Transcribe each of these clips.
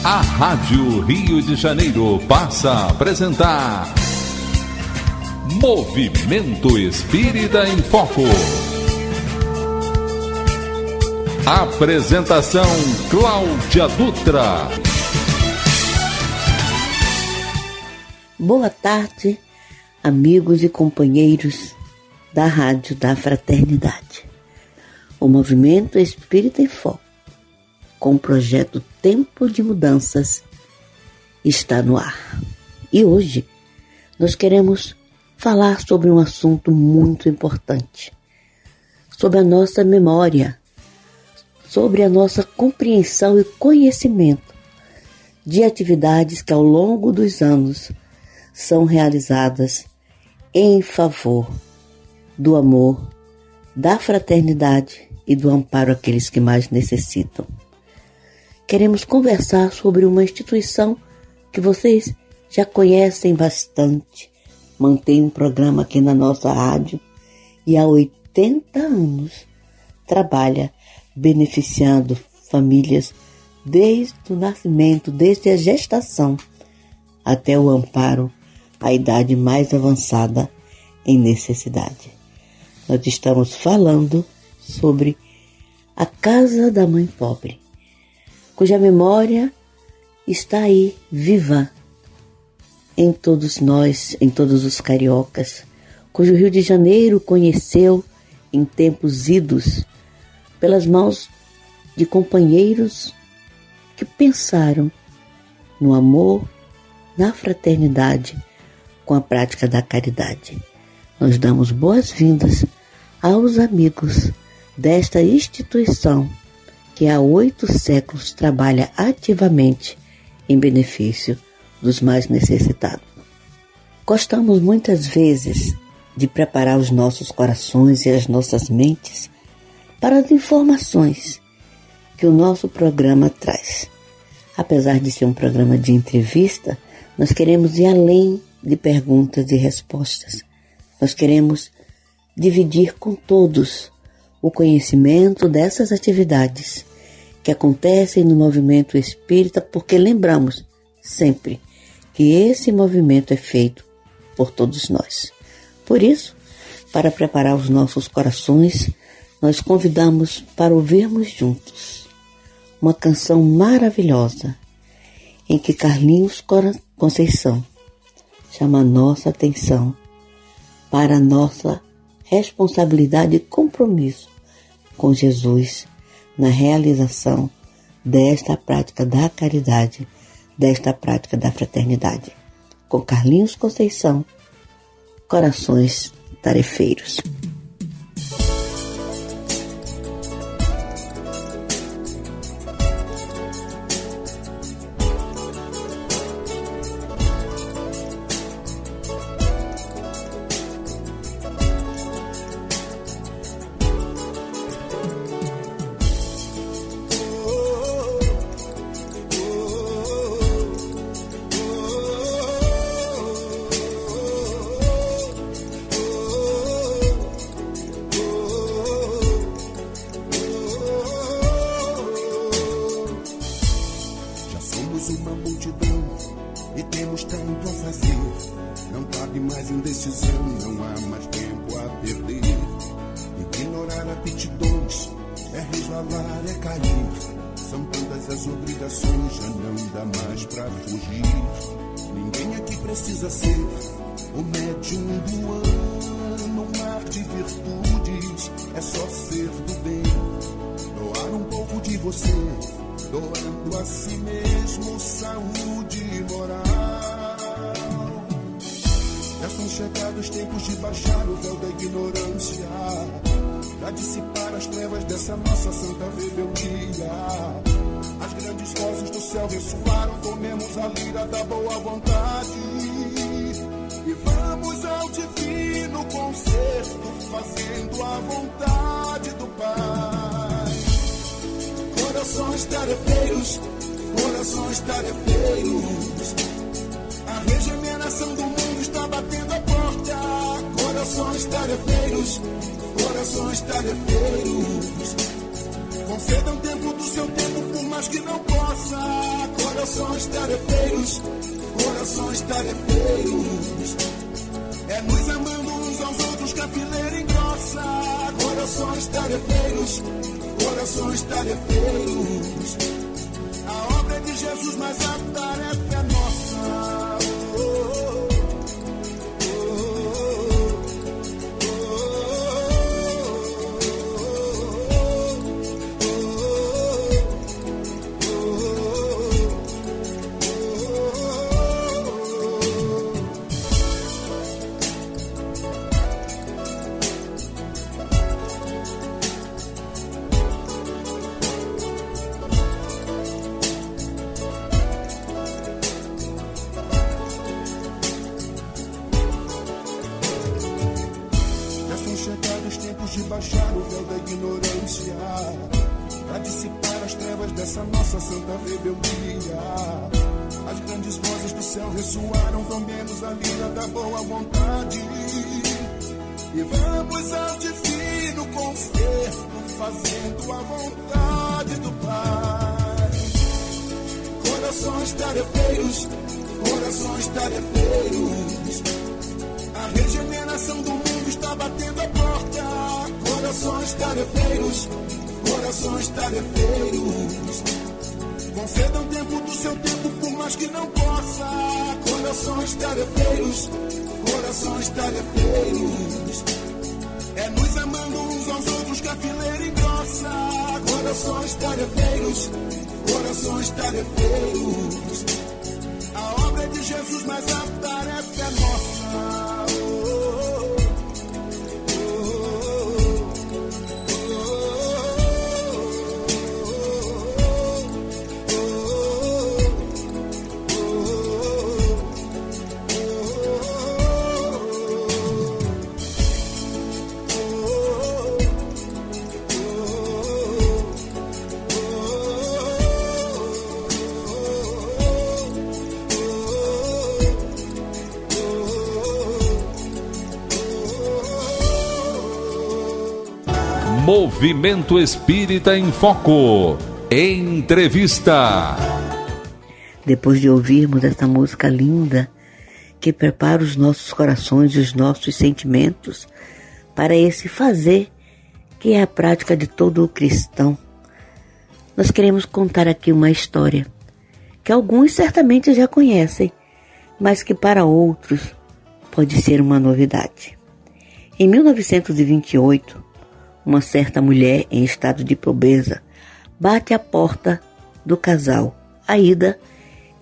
A Rádio Rio de Janeiro passa a apresentar Movimento Espírita em Foco. Apresentação Cláudia Dutra. Boa tarde, amigos e companheiros da Rádio da Fraternidade. O Movimento Espírita em Foco, com o projeto Tempo de Mudanças, está no ar. E hoje nós queremos falar sobre um assunto muito importante, sobre a nossa memória, sobre a nossa compreensão e conhecimento de atividades que ao longo dos anos são realizadas em favor do amor, da fraternidade e do amparo àqueles que mais necessitam. Queremos conversar sobre uma instituição que vocês já conhecem bastante, mantém um programa aqui na nossa rádio e há 80 anos trabalha beneficiando famílias desde o nascimento, desde a gestação até o amparo à idade mais avançada em necessidade. Nós estamos falando sobre a Casa da Mãe Pobre, cuja memória está aí viva em todos nós, em todos os cariocas, cujo Rio de Janeiro conheceu em tempos idos pelas mãos de companheiros que pensaram no amor, na fraternidade, com a prática da caridade. Nós damos boas-vindas aos amigos desta instituição que há 8 séculos trabalha ativamente em benefício dos mais necessitados. Gostamos muitas vezes de preparar os nossos corações e as nossas mentes para as informações que o nosso programa traz. Apesar de ser um programa de entrevista, nós queremos ir além de perguntas e respostas. Nós queremos dividir com todos o conhecimento dessas atividades que acontecem no movimento espírita, porque lembramos sempre que esse movimento é feito por todos nós. Por isso, para preparar os nossos corações, nós convidamos para ouvirmos juntos uma canção maravilhosa em que Carlinhos Conceição chama a nossa atenção para a nossa responsabilidade e compromisso com Jesus na realização desta prática da caridade, desta prática da fraternidade. Com Carlinhos Conceição, Corações Tarefeiros. Conceda um tempo do seu tempo, por mais que não possa. corações tarefeiros, corações tarefeiros. É nos amando uns aos outros que a fileira engrossa. Corações tarefeiros, corações tarefeiros. A obra é de Jesus, mas a tarefa é nossa. De baixar o véu da ignorância, pra dissipar as trevas dessa nossa santa rebeldia. As grandes vozes do céu ressoaram, tão menos a lira da boa vontade. E vamos ao divino concerto, fazendo a vontade do Pai. Corações tarefeiros, corações tarefeiros. A regeneração do mundo está batendo a porta. Corações tarefeiros, corações tarefeiros. Concedam tempo do seu tempo, por mais que não possa. Corações tarefeiros, corações tarefeiros. É nos amando uns aos outros que a fileira engrossa. Corações tarefeiros, corações tarefeiros. A obra é de Jesus, mas a tarefa é nossa. Movimento Espírita em Foco. Entrevista. Depois de ouvirmos essa música linda, que prepara os nossos corações e os nossos sentimentos para esse fazer, que é a prática de todo cristão, nós queremos contar aqui uma história que alguns certamente já conhecem, mas que para outros pode ser uma novidade. Em 1928, uma certa mulher em estado de pobreza bate à porta do casal Aida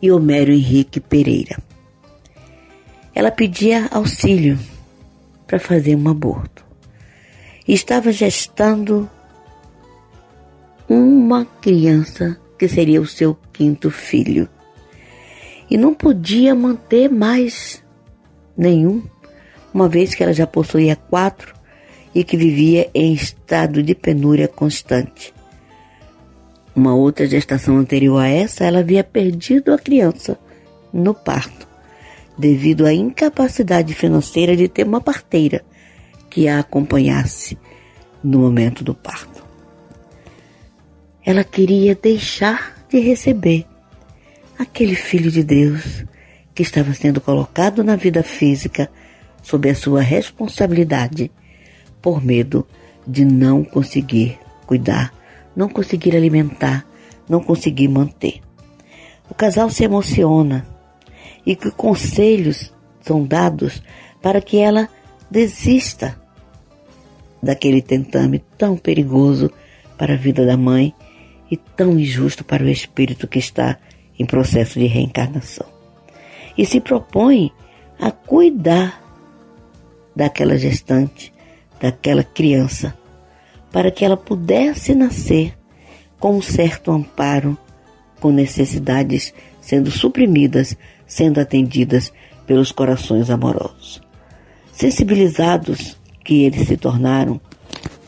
e Homero Henrique Pereira. Ela pedia auxílio para fazer um aborto. Estava gestando uma criança que seria o seu 5º filho. E não podia manter mais nenhum, uma vez que ela já possuía 4 e que vivia em estado de penúria constante. Uma outra gestação anterior a essa, ela havia perdido a criança no parto, devido à incapacidade financeira de ter uma parteira que a acompanhasse no momento do parto. Ela queria deixar de receber aquele filho de Deus que estava sendo colocado na vida física sob a sua responsabilidade, por medo de não conseguir cuidar, não conseguir alimentar, não conseguir manter. O casal se emociona e que conselhos são dados para que ela desista daquele tentame tão perigoso para a vida da mãe e tão injusto para o espírito que está em processo de reencarnação. E se propõe a cuidar daquela gestante, daquela criança, para que ela pudesse nascer com um certo amparo, com necessidades sendo suprimidas, sendo atendidas pelos corações amorosos. Sensibilizados que eles se tornaram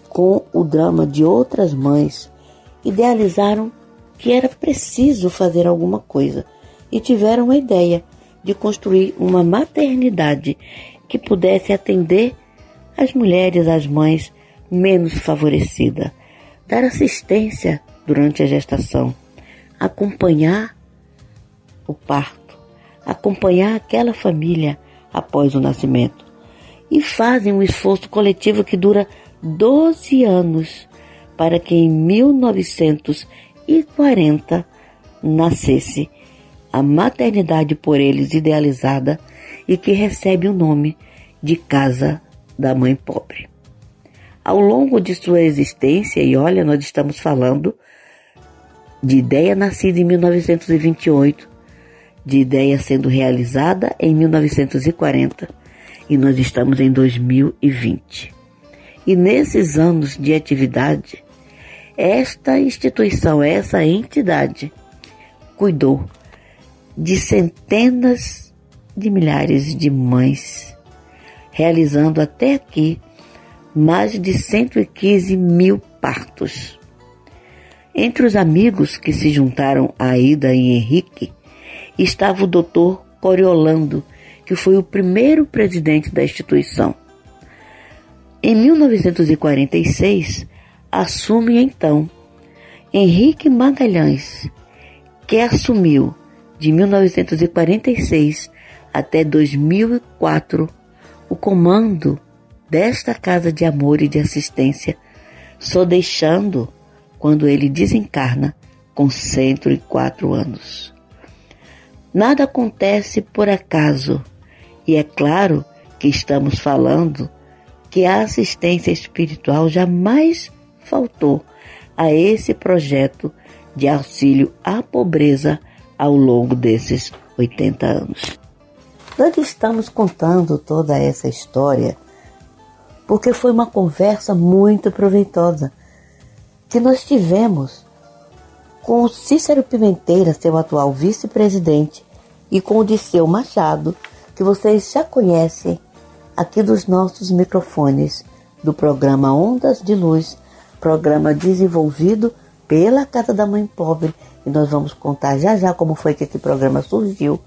com o drama de outras mães, idealizaram que era preciso fazer alguma coisa e tiveram a ideia de construir uma maternidade que pudesse atender as mulheres, as mães menos favorecidas, dar assistência durante a gestação, acompanhar o parto, acompanhar aquela família após o nascimento e fazem um esforço coletivo que dura 12 anos para que em 1940 nascesse a maternidade por eles idealizada e que recebe o nome de Casa da Mãe Pobre. Ao longo de sua existência, e olha, nós estamos falando de ideia nascida em 1928, de ideia sendo realizada em 1940, e nós estamos em 2020. E nesses anos de atividade, esta instituição, essa entidade, cuidou de centenas de milhares de mães, realizando até aqui mais de 115 mil partos. Entre os amigos que se juntaram a Aida e Henrique, estava o Dr. Coriolano, que foi o primeiro presidente da instituição. Em 1946, assume então Henrique Magalhães, que assumiu de 1946 até 2004 o comando desta casa de amor e de assistência, só deixando quando ele desencarna com 104 anos. Nada acontece por acaso, e é claro que estamos falando que a assistência espiritual jamais faltou a esse projeto de auxílio à pobreza ao longo desses 80 anos. Nós estamos contando toda essa história porque foi uma conversa muito proveitosa que nós tivemos com o Cícero Pimenteira, seu atual vice-presidente, e com o Disseu Machado, que vocês já conhecem aqui dos nossos microfones do programa Ondas de Luz, programa desenvolvido pela Casa da Mãe Pobre, e nós vamos contar já já como foi que esse programa surgiu,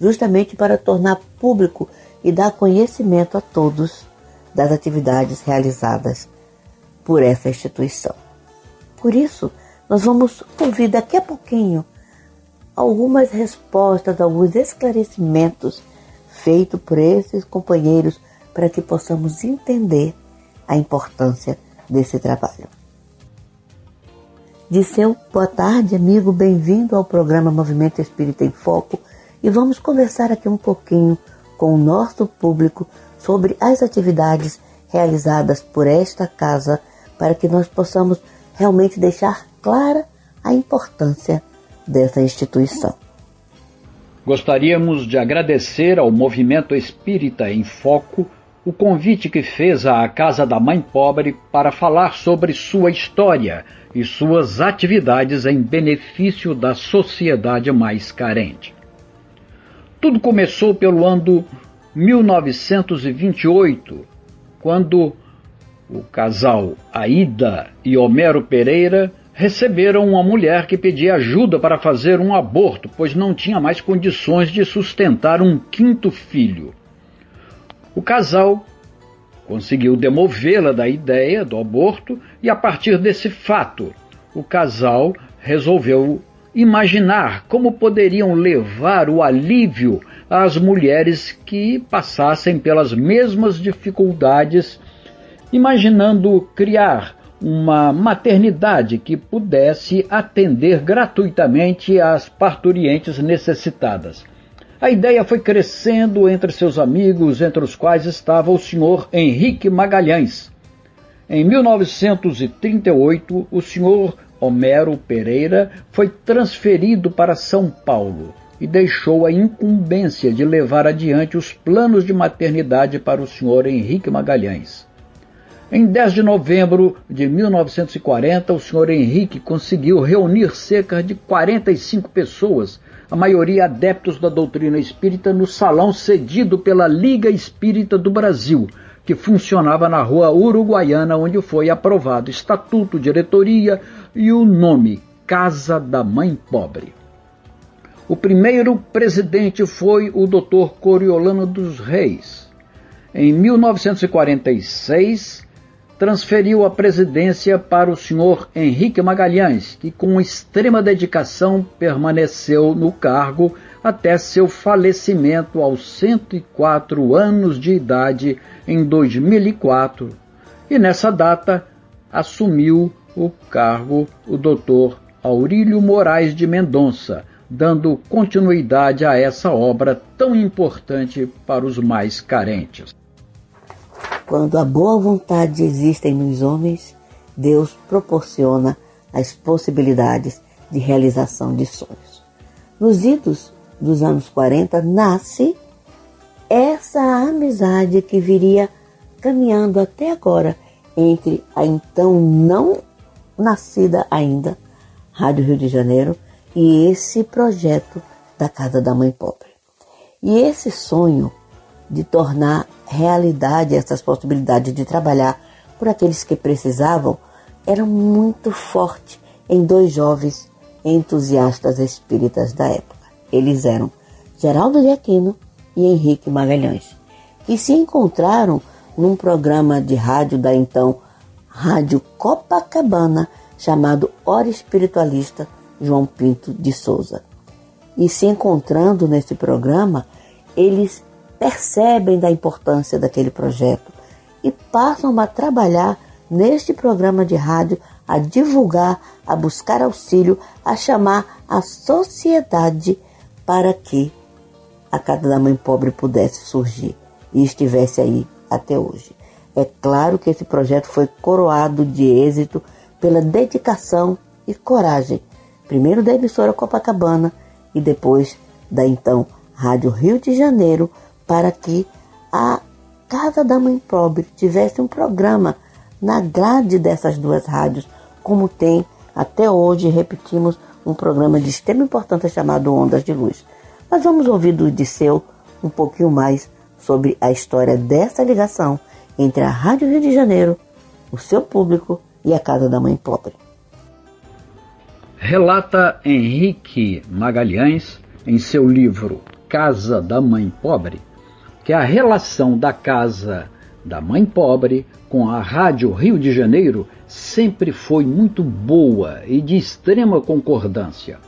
justamente para tornar público e dar conhecimento a todos das atividades realizadas por essa instituição. Por isso, nós vamos ouvir daqui a pouquinho algumas respostas, alguns esclarecimentos feitos por esses companheiros para que possamos entender a importância desse trabalho. Disseu, boa tarde, amigo, bem-vindo ao programa Movimento Espírita em Foco, e vamos conversar aqui um pouquinho com o nosso público sobre as atividades realizadas por esta casa, para que nós possamos realmente deixar clara a importância dessa instituição. Gostaríamos de agradecer ao Movimento Espírita em Foco o convite que fez à Casa da Mãe Pobre para falar sobre sua história e suas atividades em benefício da sociedade mais carente. Tudo começou pelo ano 1928, quando o casal Aida e Homero Pereira receberam uma mulher que pedia ajuda para fazer um aborto, pois não tinha mais condições de sustentar um quinto filho. O casal conseguiu demovê-la da ideia do aborto e, a partir desse fato, o casal resolveu imaginar como poderiam levar o alívio às mulheres que passassem pelas mesmas dificuldades, imaginando criar uma maternidade que pudesse atender gratuitamente às parturientes necessitadas. A ideia foi crescendo entre seus amigos, entre os quais estava o senhor Henrique Magalhães. Em 1938, o senhor Homero Pereira foi transferido para São Paulo e deixou a incumbência de levar adiante os planos de maternidade para o senhor Henrique Magalhães. Em 10 de novembro de 1940, o senhor Henrique conseguiu reunir cerca de 45 pessoas, a maioria adeptos da doutrina espírita, no salão cedido pela Liga Espírita do Brasil, que funcionava na Rua Uruguaiana, onde foi aprovado estatuto, diretoria e o nome Casa da Mãe Pobre. O primeiro presidente foi o Dr. Coriolano dos Reis. Em 1946, transferiu a presidência para o senhor Henrique Magalhães, que com extrema dedicação permaneceu no cargo até seu falecimento aos 104 anos de idade em 2004. E nessa data assumiu o cargo o Dr. Aurílio Moraes de Mendonça, dando continuidade a essa obra tão importante para os mais carentes. Quando a boa vontade existe nos homens, Deus proporciona as possibilidades de realização de sonhos. Nos idos dos anos 40 nasce essa amizade que viria caminhando até agora entre a então não nascida ainda Rádio Rio de Janeiro e esse projeto da Casa da Mãe Pobre. E esse sonho de tornar realidade essas possibilidades de trabalhar por aqueles que precisavam era muito forte em dois jovens entusiastas espíritas da época. Eles eram Geraldo de Aquino e Henrique Magalhães, que se encontraram num programa de rádio da então Rádio Copacabana, chamado Hora Espiritualista João Pinto de Souza. E se encontrando nesse programa, eles percebem da importância daquele projeto e passam a trabalhar neste programa de rádio, a divulgar, a buscar auxílio, a chamar a sociedade para que a Casa da Mãe Pobre pudesse surgir e estivesse aí até hoje. É claro que esse projeto foi coroado de êxito pela dedicação e coragem, primeiro da emissora Copacabana e depois da então Rádio Rio de Janeiro, para que a Casa da Mãe Pobre tivesse um programa na grade dessas duas rádios, como tem até hoje, repetimos, um programa de extrema importância chamado Ondas de Luz. Mas vamos ouvir do Disseu um pouquinho mais sobre a história dessa ligação entre a Rádio Rio de Janeiro, o seu público e a Casa da Mãe Pobre. Relata Henrique Magalhães, em seu livro Casa da Mãe Pobre, que a relação da Casa da Mãe Pobre com a Rádio Rio de Janeiro sempre foi muito boa e de extrema concordância.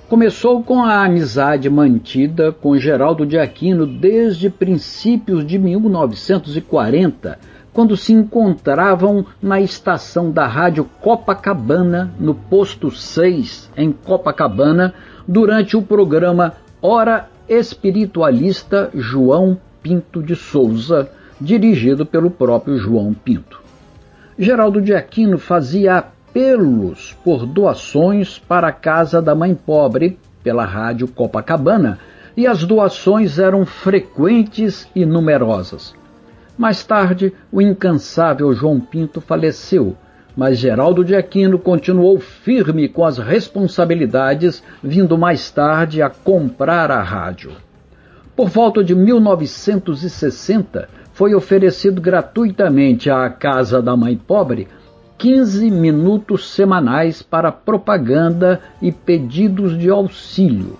Começou com a amizade mantida com Geraldo de Aquino desde princípios de 1940, quando se encontravam na estação da Rádio Copacabana, no posto 6, em Copacabana, durante o programa Hora Espiritualista João Pinto de Souza, dirigido pelo próprio João Pinto. Geraldo de Aquino fazia apelos por doações para a Casa da Mãe Pobre pela Rádio Copacabana, e as doações eram frequentes e numerosas. Mais tarde, o incansável João Pinto faleceu, mas Geraldo de Aquino continuou firme com as responsabilidades, vindo mais tarde a comprar a rádio. Por volta de 1960, foi oferecido gratuitamente à Casa da Mãe Pobre 15 minutos semanais para propaganda e pedidos de auxílio.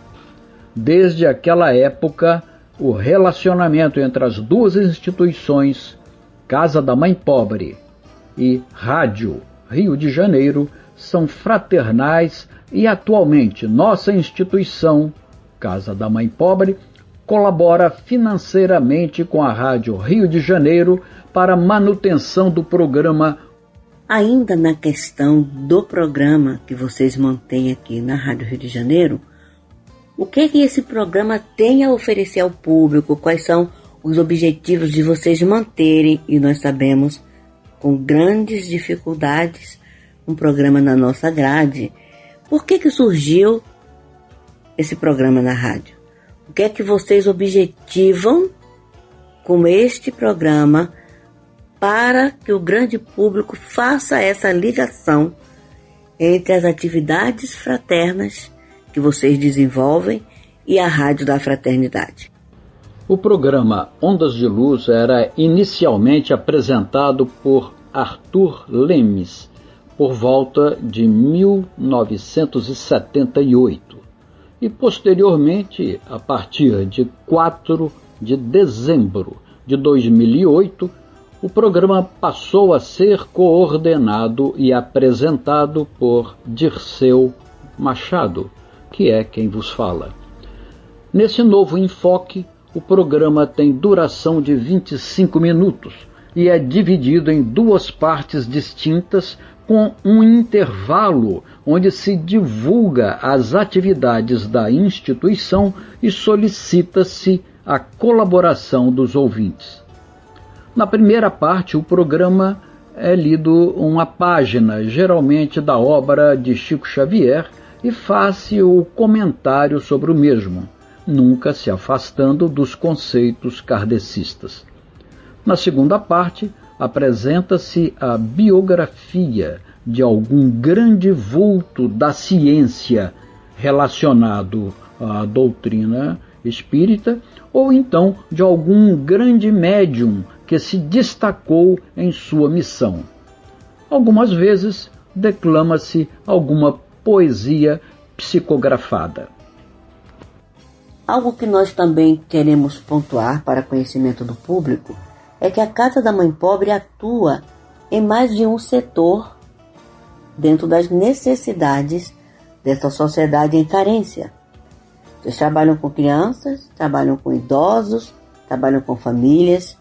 Desde aquela época, o relacionamento entre as duas instituições, Casa da Mãe Pobre e Rádio Rio de Janeiro, são fraternais e atualmente nossa instituição, Casa da Mãe Pobre, colabora financeiramente com a Rádio Rio de Janeiro para a manutenção do programa. Ainda na questão do programa que vocês mantêm aqui na Rádio Rio de Janeiro, o que esse programa tem a oferecer ao público? Quais são os objetivos de vocês manterem? E nós sabemos, com grandes dificuldades, um programa na nossa grade. Por que surgiu esse programa na rádio? O que é que vocês objetivam com este programa para que o grande público faça essa ligação entre as atividades fraternas que vocês desenvolvem e a Rádio da Fraternidade? O programa Ondas de Luz era inicialmente apresentado por Arthur Lemes, por volta de 1978, e posteriormente, a partir de 4 de dezembro de 2008, o programa passou a ser coordenado e apresentado por Dirceu Machado, que é quem vos fala. Nesse novo enfoque, o programa tem duração de 25 minutos e é dividido em duas partes distintas, com um intervalo onde se divulga as atividades da instituição e solicita-se a colaboração dos ouvintes. Na primeira parte, o programa é lido uma página, geralmente da obra de Chico Xavier, e faz-se o comentário sobre o mesmo, nunca se afastando dos conceitos kardecistas. Na segunda parte, apresenta-se a biografia de algum grande vulto da ciência relacionado à doutrina espírita, ou então de algum grande médium que se destacou em sua missão. Algumas vezes declama-se alguma poesia psicografada. Algo que nós também queremos pontuar para conhecimento do público é que a Casa da Mãe Pobre atua em mais de um setor dentro das necessidades dessa sociedade em carência. Vocês trabalham com crianças, trabalham com idosos, trabalham com famílias.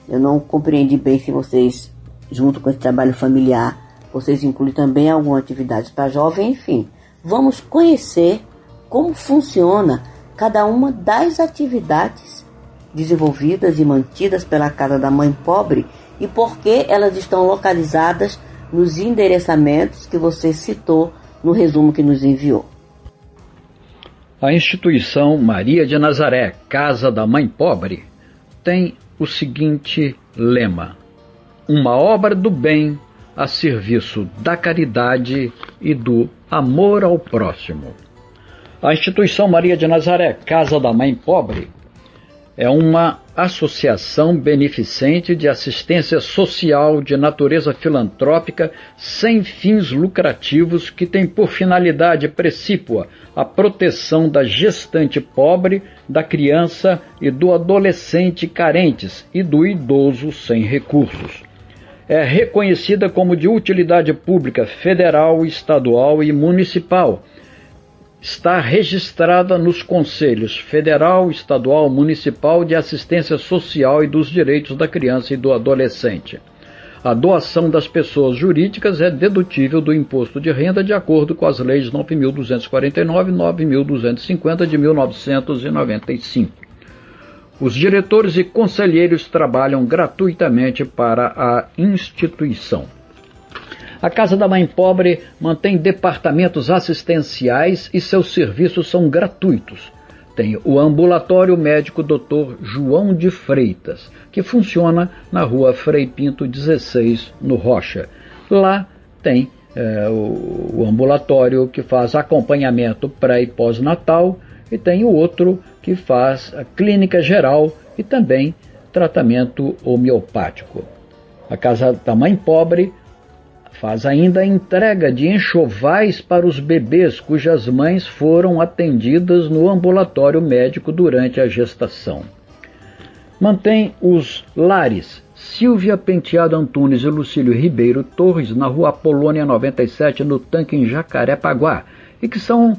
Eu não compreendi bem se vocês, junto com esse trabalho familiar, vocês incluem também alguma atividade para jovem, enfim. Vamos conhecer como funciona cada uma das atividades desenvolvidas e mantidas pela Casa da Mãe Pobre e por que elas estão localizadas nos endereçamentos que você citou no resumo que nos enviou. A instituição Maria de Nazaré, Casa da Mãe Pobre, tem o seguinte lema: uma obra do bem a serviço da caridade e do amor ao próximo. A instituição Maria de Nazaré, Casa da Mãe Pobre, é uma associação beneficente de assistência social de natureza filantrópica sem fins lucrativos que tem por finalidade precípua a proteção da gestante pobre, da criança e do adolescente carentes e do idoso sem recursos. É reconhecida como de utilidade pública federal, estadual e municipal. Está registrada nos Conselhos Federal, Estadual, Municipal de Assistência Social e dos Direitos da Criança e do Adolescente. A doação das pessoas jurídicas é dedutível do imposto de renda de acordo com as leis 9.249 e 9.250 de 1995. Os diretores e conselheiros trabalham gratuitamente para a instituição. A Casa da Mãe Pobre mantém departamentos assistenciais e seus serviços são gratuitos. Tem o ambulatório médico Dr. João de Freitas, que funciona na rua Frei Pinto 16, no Rocha. Lá tem o ambulatório que faz acompanhamento pré e pós-natal e tem o outro que faz a clínica geral e também tratamento homeopático. A Casa da Mãe Pobre faz ainda a entrega de enxovais para os bebês cujas mães foram atendidas no ambulatório médico durante a gestação. Mantém os lares Silvia Penteado Antunes e Lucílio Ribeiro Torres, na rua Polônia 97, no Tanque, em Jacarepaguá, e que são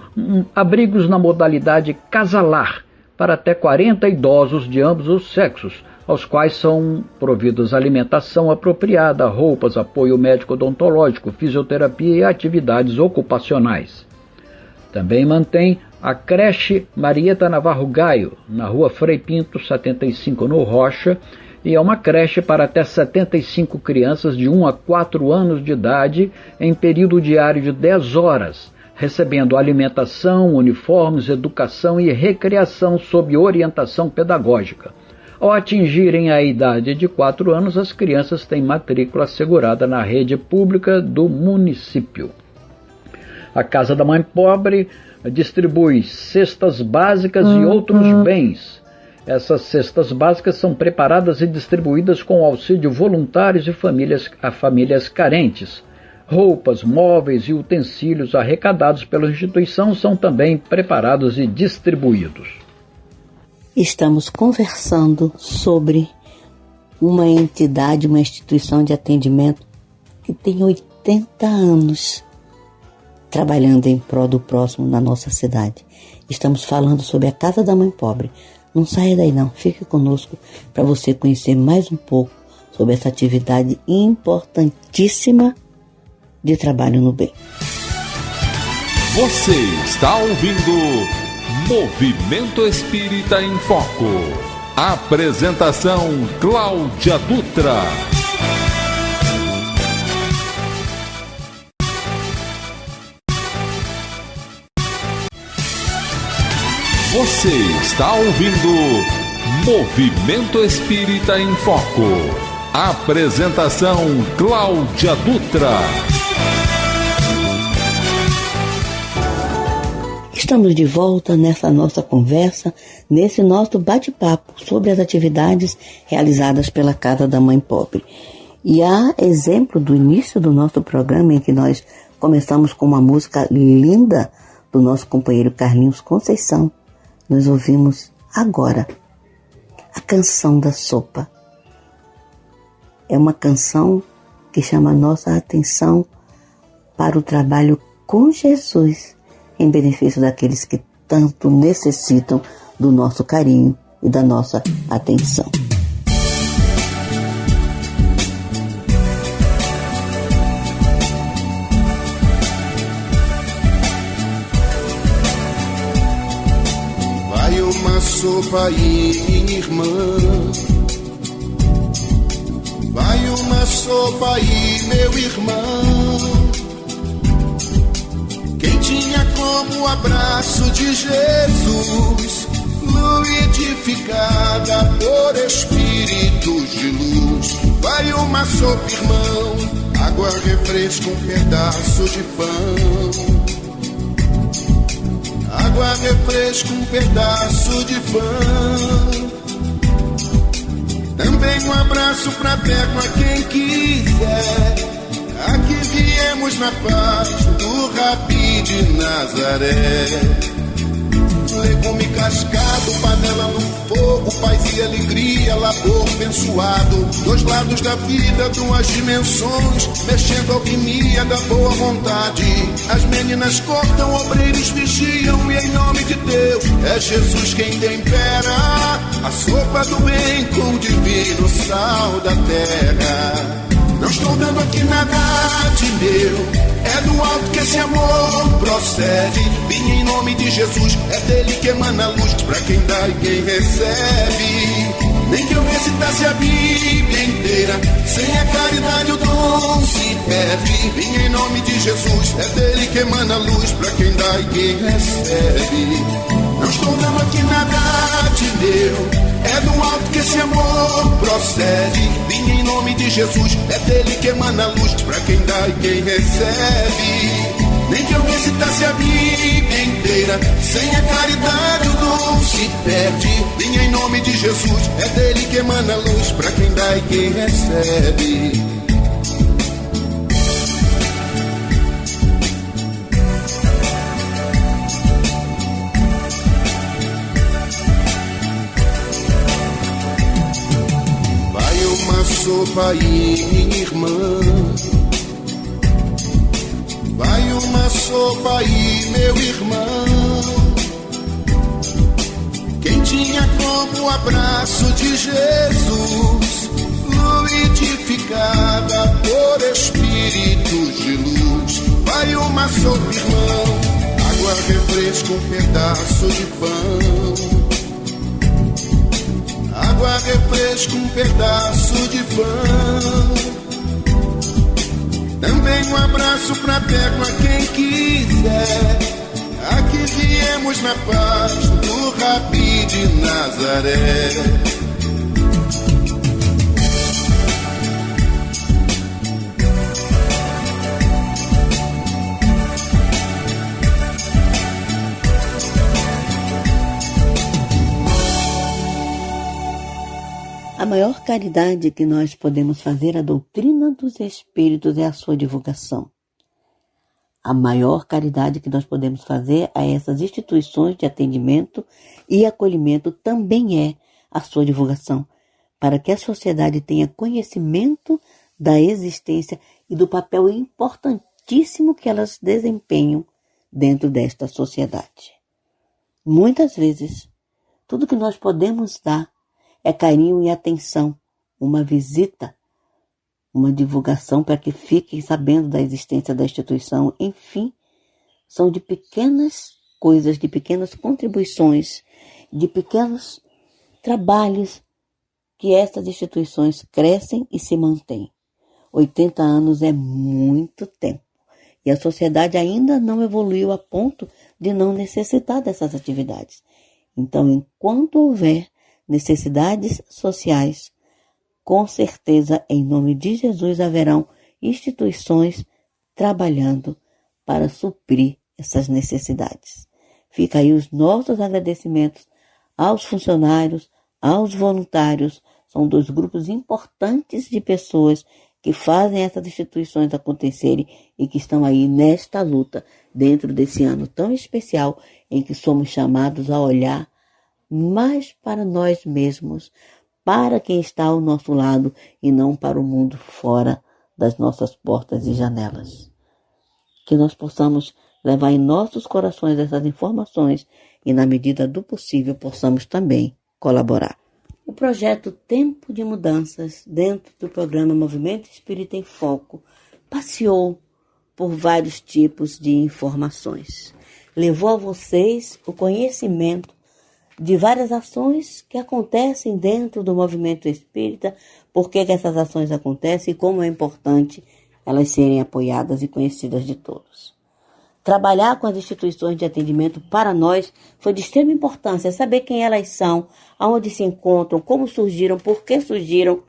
abrigos na modalidade casalar para até 40 idosos de ambos os sexos, aos quais são providas alimentação apropriada, roupas, apoio médico odontológico, fisioterapia e atividades ocupacionais. Também mantém a creche Marieta Navarro Gaio, na rua Frei Pinto 75, no Rocha, e é uma creche para até 75 crianças de 1 a 4 anos de idade em período diário de 10 horas, recebendo alimentação, uniformes, educação e recreação sob orientação pedagógica. Ao atingirem a idade de 4 anos, as crianças têm matrícula assegurada na rede pública do município. A Casa da Mãe Pobre distribui cestas básicas e outros bens. Essas cestas básicas são preparadas e distribuídas com auxílio voluntários a famílias carentes. Roupas, móveis e utensílios arrecadados pela instituição são também preparados e distribuídos. Estamos conversando sobre uma entidade, uma instituição de atendimento que tem 80 anos trabalhando em prol do próximo na nossa cidade. Estamos falando sobre a Casa da Mãe Pobre. Não saia daí não, fique conosco para você conhecer mais um pouco sobre essa atividade importantíssima de trabalho no bem. Você está ouvindo Movimento Espírita em Foco. Apresentação Cláudia Dutra. Você está ouvindo Movimento Espírita em Foco. Apresentação Cláudia Dutra. Estamos de volta nessa nossa conversa, nesse nosso bate-papo sobre as atividades realizadas pela Casa da Mãe Pobre. E há exemplo do início do nosso programa, em que nós começamos com uma música linda do nosso companheiro Carlinhos Conceição. Nós ouvimos agora a canção da sopa. É uma canção que chama a nossa atenção para o trabalho com Jesus, em benefício daqueles que tanto necessitam do nosso carinho e da nossa atenção. Vai uma sopa aí, minha irmã. Vai uma sopa aí, meu irmão. Quem tinha como abraço de Jesus, fluidificada por espíritos de luz. Vai uma sopa, irmão, água, refresco, um pedaço de pão. Água, refresco, um pedaço de pão. Também um abraço fraterno a quem quiser. Aqui viemos na paz do Rabi de Nazaré. Legume cascado, panela no fogo, paz e alegria, labor abençoado. Dois lados da vida, duas dimensões, mexendo a alquimia da boa vontade. As meninas cortam, obreiros vigiam, e em nome de Deus é Jesus quem tempera a sopa do bem com o divino sal da terra. Não estou dando aqui nada de meu, é do alto que esse amor procede. Vim em nome de Jesus, é dele que emana a luz pra quem dá e quem recebe. Nem que eu recitasse a Bíblia inteira, sem a caridade o dom se perde. Vim em nome de Jesus, é dele que emana a luz pra quem dá e quem recebe. Não estou dando aqui nada de meu, é do alto que esse amor procede. Vim em nome de Jesus, é dele que emana a luz pra quem dá e quem recebe. Nem que eu recitasse a Bíblia inteira, sem a caridade o dom se perde. Vim em nome de Jesus, é dele que emana a luz pra quem dá e quem recebe. Sopa aí, minha irmã. Vai uma sopa aí, meu irmão. Quem tinha como abraço de Jesus, fluidificada por espíritos de luz. Vai uma sopa, irmão, água, refresco, um pedaço de pão. Água, refresco, um pedaço de pão. Também um abraço fraterno a quem quiser. Aqui viemos na paz do Rabi de Nazaré. A maior caridade que nós podemos fazer à doutrina dos Espíritos é a sua divulgação. A maior caridade que nós podemos fazer a essas instituições de atendimento e acolhimento também é a sua divulgação, para que a sociedade tenha conhecimento da existência e do papel importantíssimo que elas desempenham dentro desta sociedade. Muitas vezes, tudo que nós podemos dar é carinho e atenção, uma visita, uma divulgação para que fiquem sabendo da existência da instituição. Enfim, são de pequenas coisas, de pequenas contribuições, de pequenos trabalhos que essas instituições crescem e se mantêm. 80 anos é muito tempo e a sociedade ainda não evoluiu a ponto de não necessitar dessas atividades. Então, enquanto houver necessidades sociais, com certeza, em nome de Jesus, haverão instituições trabalhando para suprir essas necessidades. Fica aí os nossos agradecimentos aos funcionários, aos voluntários. São dois grupos importantes de pessoas que fazem essas instituições acontecerem e que estão aí nesta luta, dentro desse ano tão especial em que somos chamados a olhar mais para nós mesmos, para quem está ao nosso lado e não para o mundo fora das nossas portas e janelas. Que nós possamos levar em nossos corações essas informações e, na medida do possível, possamos também colaborar. O projeto Tempo de Mudanças, dentro do programa Movimento Espírita em Foco, passeou por vários tipos de informações. Levou a vocês o conhecimento de várias ações que acontecem dentro do movimento espírita, por que essas ações acontecem e como é importante elas serem apoiadas e conhecidas de todos. Trabalhar com as instituições de atendimento para nós foi de extrema importância, saber quem elas são, aonde se encontram, como surgiram, por que surgiram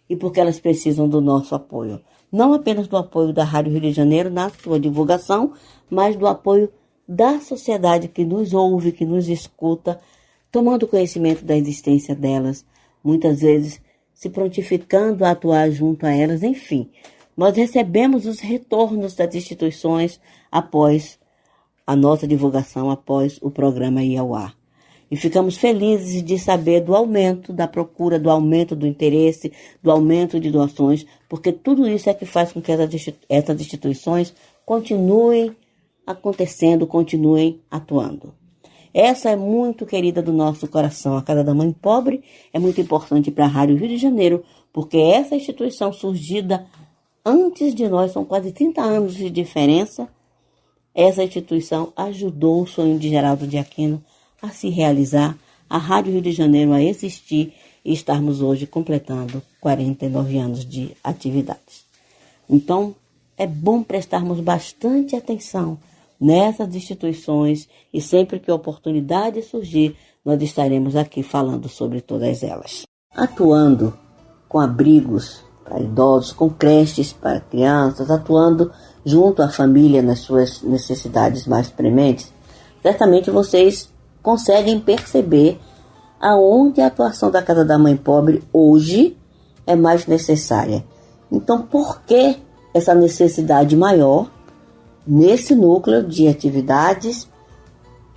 e por que elas precisam do nosso apoio. Não apenas do apoio da Rádio Rio de Janeiro na sua divulgação, mas do apoio da sociedade que nos ouve, que nos escuta, tomando conhecimento da existência delas, muitas vezes se prontificando a atuar junto a elas, enfim. Nós recebemos os retornos das instituições após a nossa divulgação, após o programa ir ao ar. E ficamos felizes de saber do aumento da procura, do aumento do interesse, do aumento de doações, porque tudo isso é que faz com que essas instituições continuem acontecendo, continuem atuando. Essa é muito querida do nosso coração. A Casa da Mãe Pobre é muito importante para a Rádio Rio de Janeiro, porque essa instituição surgida antes de nós, são quase 30 anos de diferença, essa instituição ajudou o sonho de Geraldo de Aquino a se realizar, a Rádio Rio de Janeiro a existir e estarmos hoje completando 49 anos de atividades. Então, é bom prestarmos bastante atenção nessas instituições e sempre que a oportunidade surgir, nós estaremos aqui falando sobre todas elas. Atuando com abrigos para idosos, com creches para crianças, atuando junto à família nas suas necessidades mais prementes, certamente vocês conseguem perceber aonde a atuação da Casa da Mãe Pobre hoje é mais necessária. Então, por que essa necessidade maior nesse núcleo de atividades?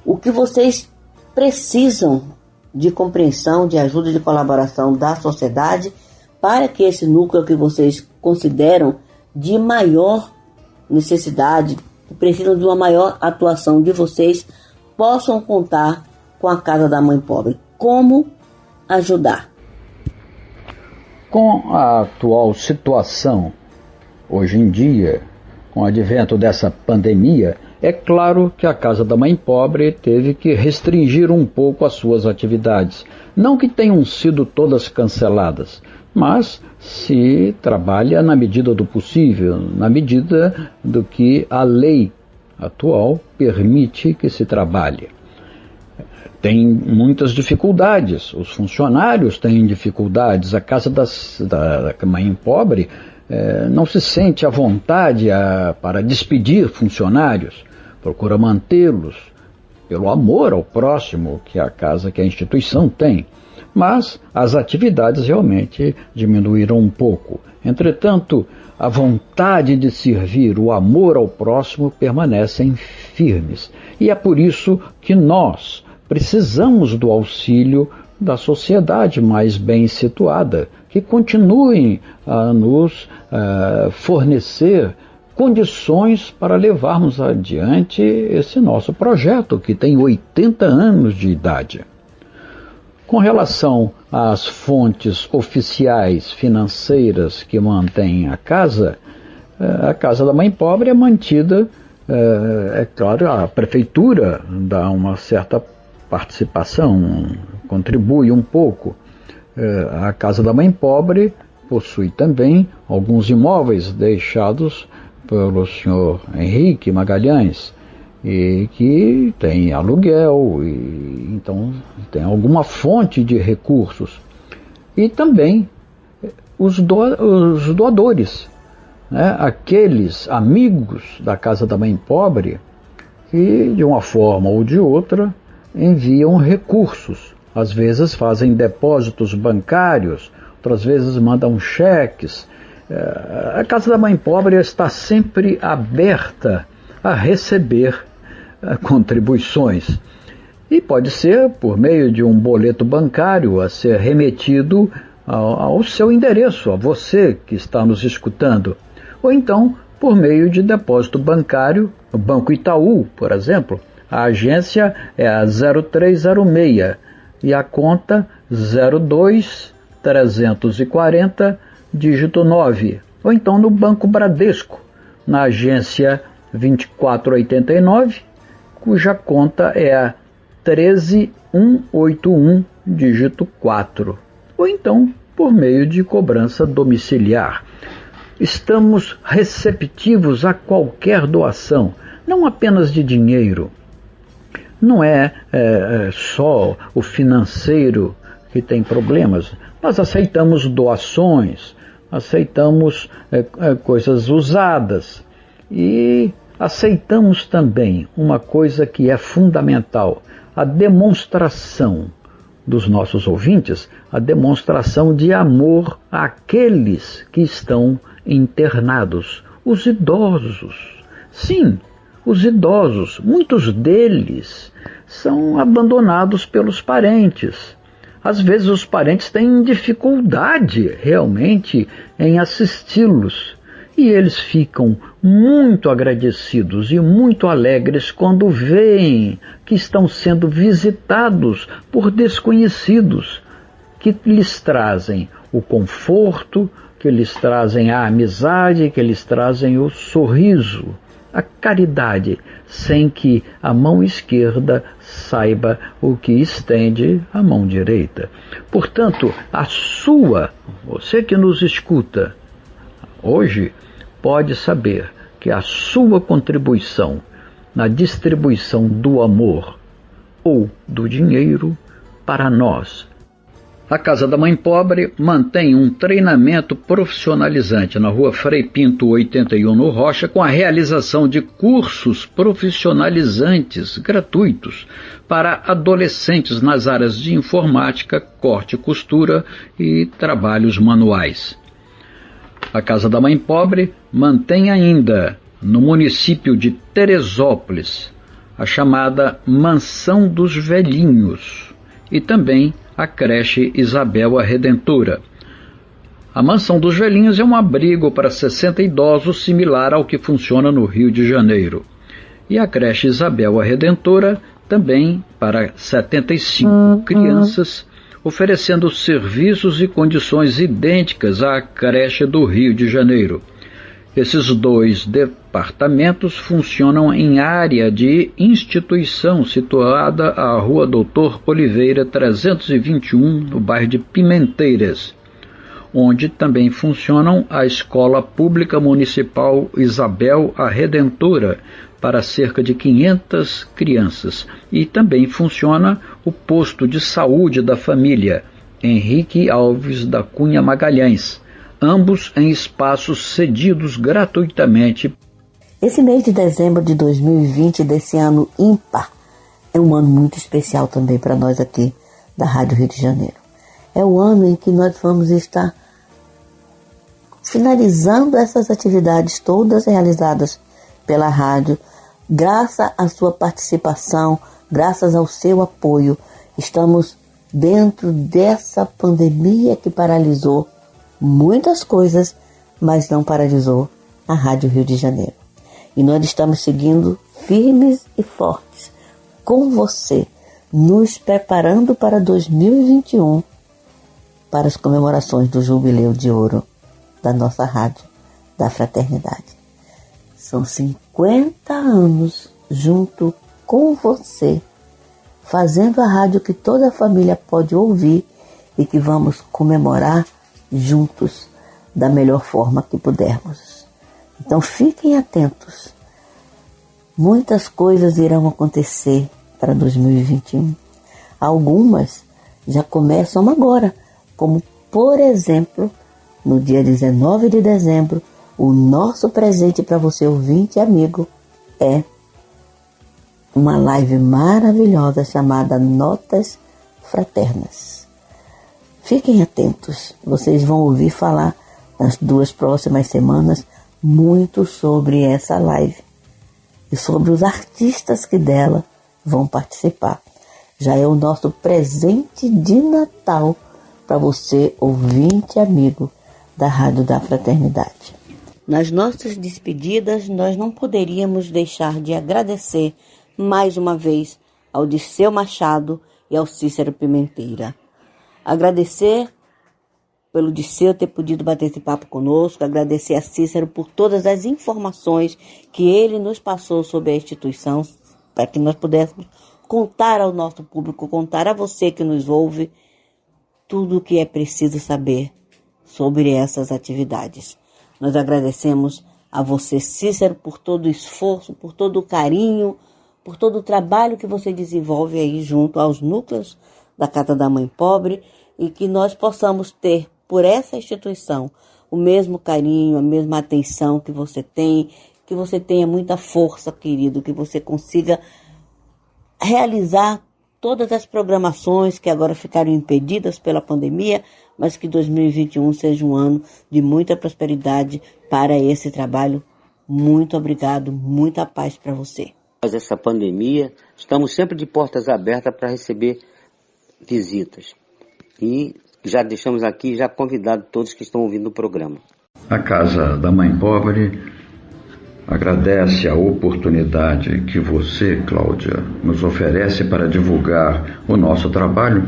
O que vocês precisam de compreensão, de ajuda, de colaboração da sociedade para que esse núcleo que vocês consideram de maior necessidade, que precisam de uma maior atuação de vocês, possam contar com a Casa da Mãe Pobre. Como ajudar? Com a atual situação, hoje em dia, com o advento dessa pandemia, é claro que a Casa da Mãe Pobre teve que restringir um pouco as suas atividades. Não que tenham sido todas canceladas, mas se trabalha na medida do possível, na medida do que a lei atual permite que se trabalhe. Tem muitas dificuldades, os funcionários têm dificuldades, a Casa da Mãe Pobre não se sente à vontade para despedir funcionários, procura mantê-los pelo amor ao próximo que a casa, que a instituição tem. Mas as atividades realmente diminuíram um pouco. Entretanto, a vontade de servir, o amor ao próximo permanecem firmes. E é por isso que nós precisamos do auxílio da sociedade mais bem situada, que continuem a nos fornecer condições para levarmos adiante esse nosso projeto, que tem 80 anos de idade. Com relação às fontes oficiais financeiras que mantêm a Casa da Mãe Pobre é mantida, é claro, a prefeitura dá uma certa participação, contribui um pouco. A Casa da Mãe Pobre possui também alguns imóveis deixados pelo senhor Henrique Magalhães, e que tem aluguel, e então tem alguma fonte de recursos. E também os doadores, né? Aqueles amigos da Casa da Mãe Pobre que, de uma forma ou de outra, enviam recursos. Às vezes fazem depósitos bancários, outras vezes mandam cheques. A Casa da Mãe Pobre está sempre aberta a receber contribuições. E pode ser por meio de um boleto bancário a ser remetido ao seu endereço, a você que está nos escutando. Ou então por meio de depósito bancário, no Banco Itaú, por exemplo. A agência é a 0306 e a conta 02340, dígito 9. Ou então no Banco Bradesco, na agência 2489, cuja conta é a 13181, dígito 4. Ou então por meio de cobrança domiciliar. Estamos receptivos a qualquer doação, não apenas de dinheiro. Não é só o financeiro que tem problemas. Nós aceitamos doações, aceitamos coisas usadas e aceitamos também uma coisa que é fundamental, a demonstração dos nossos ouvintes, a demonstração de amor àqueles que estão internados, os idosos. Sim, os idosos, muitos deles são abandonados pelos parentes. Às vezes os parentes têm dificuldade realmente em assisti-los e eles ficam muito agradecidos e muito alegres quando veem que estão sendo visitados por desconhecidos que lhes trazem o conforto, que lhes trazem a amizade, que lhes trazem o sorriso, a caridade, sem que a mão esquerda saiba o que estende a mão direita. Portanto, você que nos escuta hoje, pode saber que a sua contribuição na distribuição do amor ou do dinheiro para nós. A Casa da Mãe Pobre mantém um treinamento profissionalizante na Rua Frei Pinto 81 no Rocha, com a realização de cursos profissionalizantes gratuitos para adolescentes nas áreas de informática, corte e costura e trabalhos manuais. A Casa da Mãe Pobre mantém ainda, no município de Teresópolis, a chamada Mansão dos Velhinhos e também a creche Isabel a Redentora. A Mansão dos Velhinhos é um abrigo para 60 idosos similar ao que funciona no Rio de Janeiro. E a creche Isabel a Redentora também para 75 crianças, oferecendo serviços e condições idênticas à creche do Rio de Janeiro. Esses dois departamentos funcionam em área de instituição situada à Rua Doutor Oliveira 321, no bairro de Pimenteiras, onde também funcionam a Escola Pública Municipal Isabel a Redentora para cerca de 500 crianças, e também funciona o posto de saúde da família Henrique Alves da Cunha Magalhães, ambos em espaços cedidos gratuitamente. Esse mês de dezembro de 2020, desse ano ímpar, é um ano muito especial também para nós aqui da Rádio Rio de Janeiro. É o ano em que nós vamos estar finalizando essas atividades todas realizadas pela rádio, graças à sua participação graças ao seu apoio, estamos dentro dessa pandemia que paralisou muitas coisas, mas não paralisou a Rádio Rio de Janeiro. E nós estamos seguindo firmes e fortes com você, nos preparando para 2021, para as comemorações do Jubileu de Ouro da nossa Rádio da Fraternidade. São 50 anos junto com você, fazendo a rádio que toda a família pode ouvir e que vamos comemorar juntos da melhor forma que pudermos. Então fiquem atentos. Muitas coisas irão acontecer para 2021. Algumas já começam agora, como por exemplo, no dia 19 de dezembro, o nosso presente para você, ouvinte e amigo, é uma live maravilhosa chamada Notas Fraternas. Fiquem atentos, vocês vão ouvir falar nas 2 próximas semanas muito sobre essa live e sobre os artistas que dela vão participar. Já é o nosso presente de Natal para você, ouvinte e amigo da Rádio da Fraternidade. Nas nossas despedidas, nós não poderíamos deixar de agradecer mais uma vez ao Disseu Machado e ao Cícero Pimenteira. Agradecer pelo Disseu ter podido bater esse papo conosco, agradecer a Cícero por todas as informações que ele nos passou sobre a instituição, para que nós pudéssemos contar ao nosso público, contar a você que nos ouve, tudo o que é preciso saber sobre essas atividades. Nós agradecemos a você, Cícero, por todo o esforço, por todo o carinho, por todo o trabalho que você desenvolve aí junto aos núcleos da Casa da Mãe Pobre, e que nós possamos ter por essa instituição o mesmo carinho, a mesma atenção que você tem, que você tenha muita força, querido, que você consiga realizar todas as programações que agora ficaram impedidas pela pandemia, mas que 2021 seja um ano de muita prosperidade para esse trabalho. Muito obrigado, muita paz para você. Após essa pandemia, estamos sempre de portas abertas para receber visitas. E já deixamos aqui, já convidado todos que estão ouvindo o programa. A Casa da Mãe Pobre agradece a oportunidade que você, Cláudia, nos oferece para divulgar o nosso trabalho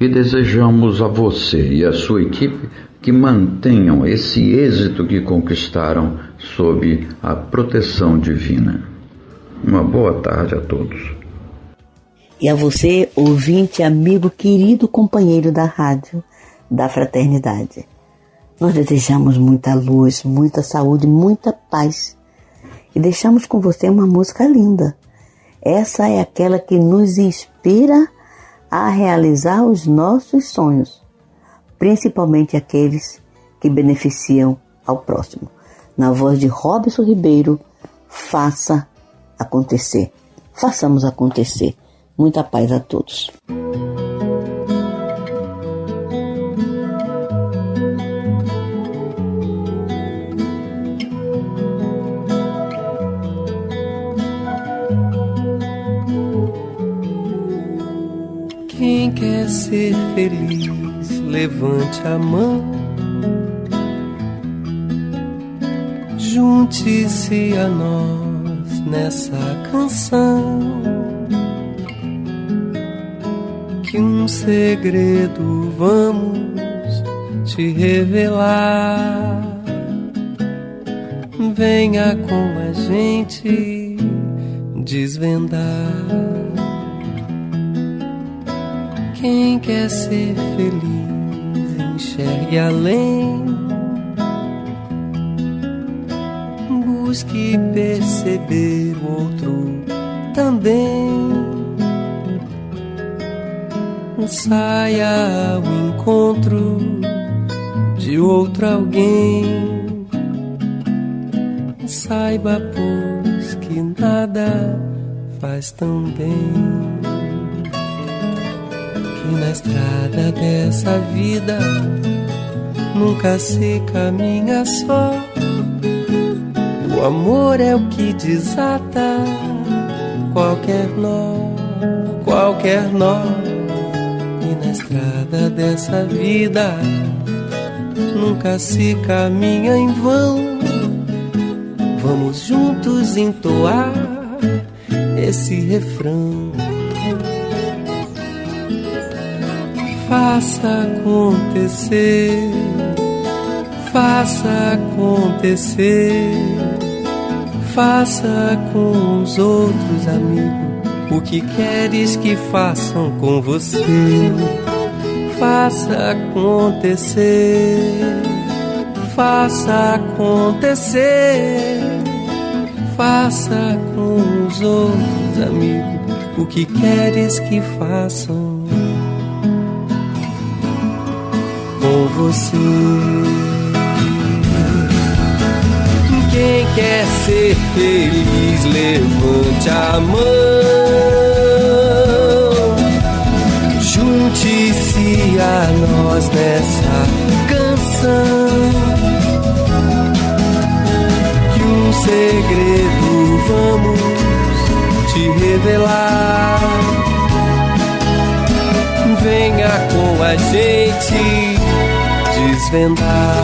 e desejamos a você e a sua equipe que mantenham esse êxito que conquistaram sob a proteção divina. Uma boa tarde a todos. E a você, ouvinte, amigo, querido companheiro da Rádio da Fraternidade. Nós desejamos muita luz, muita saúde, muita paz. E deixamos com você uma música linda. Essa é aquela que nos inspira a realizar os nossos sonhos, principalmente aqueles que beneficiam ao próximo. Na voz de Robson Ribeiro, faça acontecer. Façamos acontecer. Muita paz a todos. Quem quer ser feliz, levante a mão. Junte-se a nós nessa canção, que um segredo vamos te revelar. Venha com a gente desvendar. Quem quer ser feliz, enxergue além. Busque perceber o outro também. Saia ao encontro de outro alguém. Saiba, pois, que nada faz tão bem. Que na estrada dessa vida nunca se caminha só. O amor é o que desata qualquer nó. qualquer nó. E na estrada dessa vida nunca se caminha em vão. Vamos juntos entoar esse refrão. Faça acontecer, faça acontecer. Faça com os outros, amigo, o que queres que façam com você. Faça acontecer, faça acontecer. Faça com os outros, amigo, o que queres que façam com você. Quem quer ser feliz, levante a mão. Junte-se a nós nessa canção. Que um segredo vamos te revelar. Venha com a gente desvendar.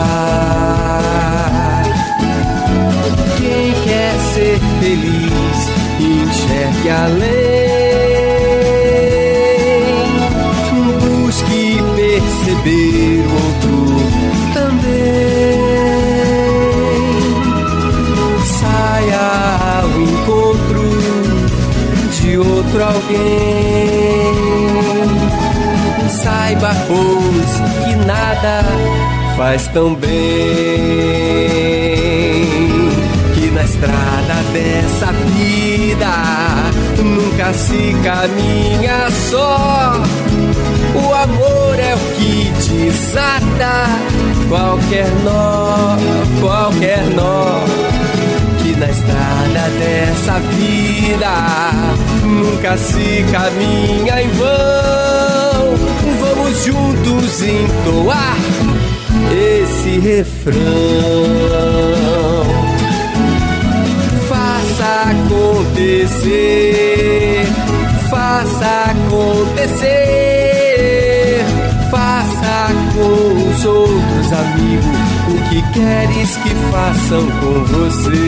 Quem quer ser feliz, enxergue além. Busque perceber o outro também. Saia ao encontro de outro alguém. Saiba, pois, que nada faz tão bem. Na estrada dessa vida nunca se caminha só. O amor é o que desata qualquer nó, qualquer nó. Que na estrada dessa vida nunca se caminha em vão. Vamos juntos entoar esse refrão. Faça acontecer, faça acontecer. Faça com os outros, amigo, o que queres que façam com você.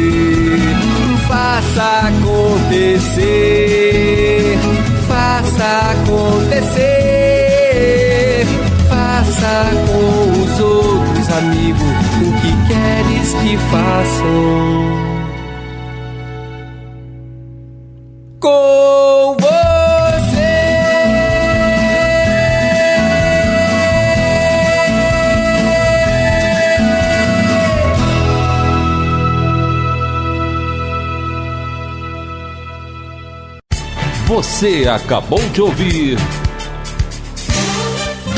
Faça acontecer, faça acontecer. Faça com os outros, amigo, o que queres que façam com você. Você acabou de ouvir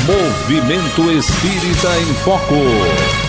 Movimento Espírita em Foco.